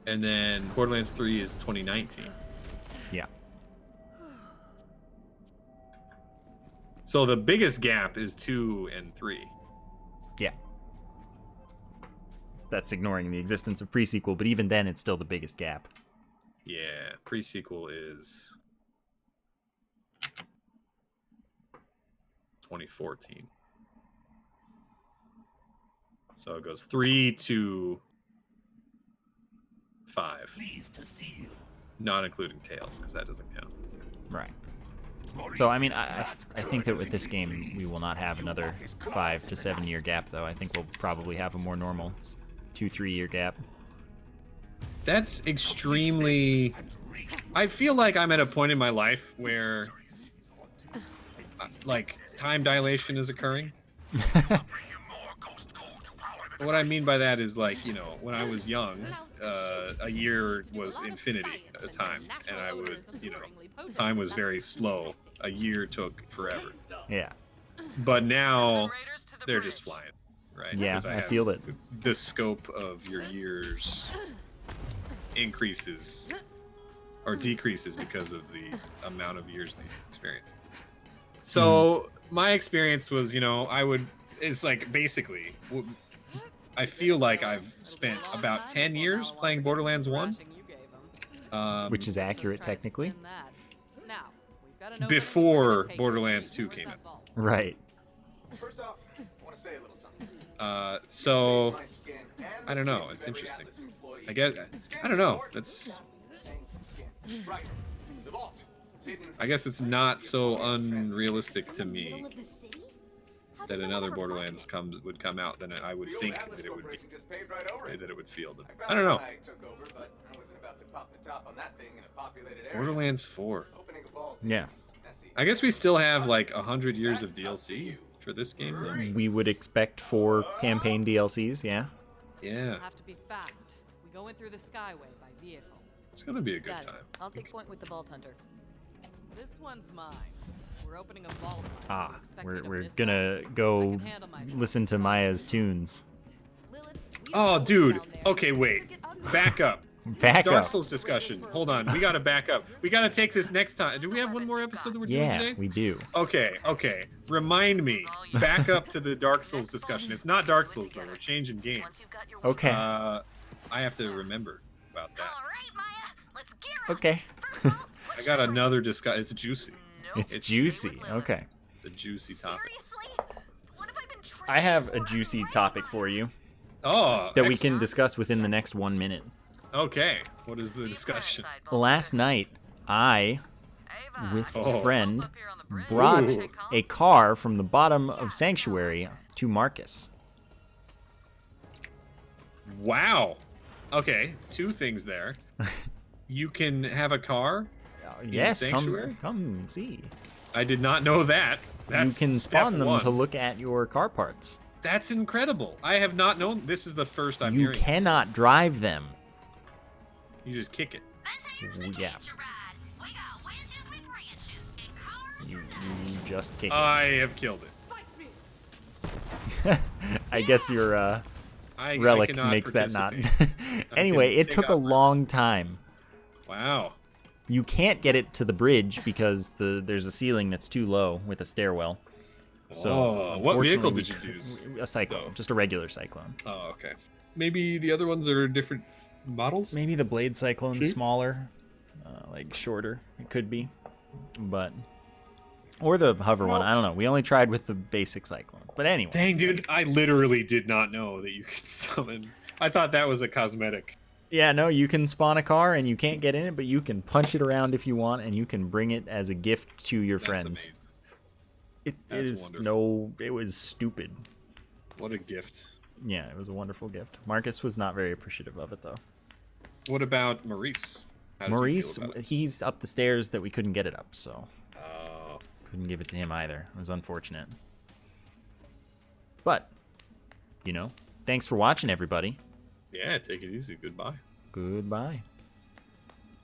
And then Borderlands 3 is 2019. Yeah. So the biggest gap is 2 and 3. Yeah. That's ignoring the existence of pre-sequel, but even then it's still the biggest gap. Yeah, pre-sequel is 2014. So it goes 3 to 5. Not including Tails, because that doesn't count. Right. So, I mean, I think that with this game, we will not have another 5 to 7 year gap, though. I think we'll probably have a more normal 2-3 year gap. That's extremely... I feel like I'm at a point in my life where, like, time dilation is occurring. What I mean by that is, like, you know, when I was young, a year was infinity at a time, and I would, you know, time was very slow. A year took forever. Yeah. But now, they're just flying, right? Yeah, Because I have feel it. The scope of your years increases or decreases because of the amount of years they experience. So my experience was, you know, it's like basically, I feel like I've spent about 10 years playing Borderlands 1. Which is accurate, technically. Before Borderlands 2 came out. Right. First off, I want to say a little something. So, I don't know. It's interesting. I guess, I don't know. That's... Right. The vault. I guess it's not so unrealistic to me that another Borderlands would come out than I would think that it would be, that it would feel. But I don't know. Borderlands 4. Yeah. I guess we still have like 100 years of DLC for this game, though. We would expect 4 campaign DLCs, yeah. Yeah. Have to be fast. We go in through the Skyway by vehicle. It's gonna be a good Got it. time. I'll take point with the Vault Hunter. This one's mine. We're opening a vault. Ah, we're gonna go listen to Maya's tunes. Oh, dude. Okay, wait. Back up. Back Dark up. Souls discussion. Hold on. We gotta back up. We gotta take this next time. Do we have one more episode that we're doing Yeah, today? we do. Okay. Remind me. Back up to the Dark Souls discussion. It's not Dark Souls, though. We're changing games. Okay. I have to remember about that. Okay. I got another discussion. It's juicy. It's juicy. Okay. It's a juicy topic. I have a juicy topic for you Oh, that we can excellent. discuss within the next 1 minute. Okay. What is the discussion? Last night, I, with a Oh. friend, brought Ooh. a car from the bottom of Sanctuary to Marcus. Wow. Okay, 2 things there. You can have a car? Yes, Sanctuary? come see. I did not know that. That's You can step spawn them 1. to look at your car parts. That's incredible. I have not known. This is the first I'm You hearing. cannot drive them. You just kick it. Yeah. You just kick it. I have killed it. I guess your I relic cannot makes that not. participate. Anyway, can it take took a out my- long time. Wow. You can't get it to the bridge because there's a ceiling that's too low with a stairwell. So Oh, what vehicle unfortunately, did you use? A Cyclone, though? just a regular Cyclone. Oh, okay. Maybe the other ones are different models? Maybe the Blade Cyclone's Shape? smaller. like shorter. It could be, but or the hover one. I don't know. We only tried with the basic cyclone. But anyway. Dang, dude, I literally did not know that you could summon. I thought that was a cosmetic. Yeah, no, you can spawn a car and you can't get in it, but you can punch it around if you want, and you can bring it as a gift to your friends. Amazing. It was stupid. What a gift. Yeah, it was a wonderful gift. Marcus was not very appreciative of it, though. What about Maurice? How did Maurice, you feel about it? he's up the stairs that we couldn't get it up, so Oh. couldn't give it to him either. It was unfortunate. But, thanks for watching, everybody. Yeah, take it easy. Goodbye. Goodbye.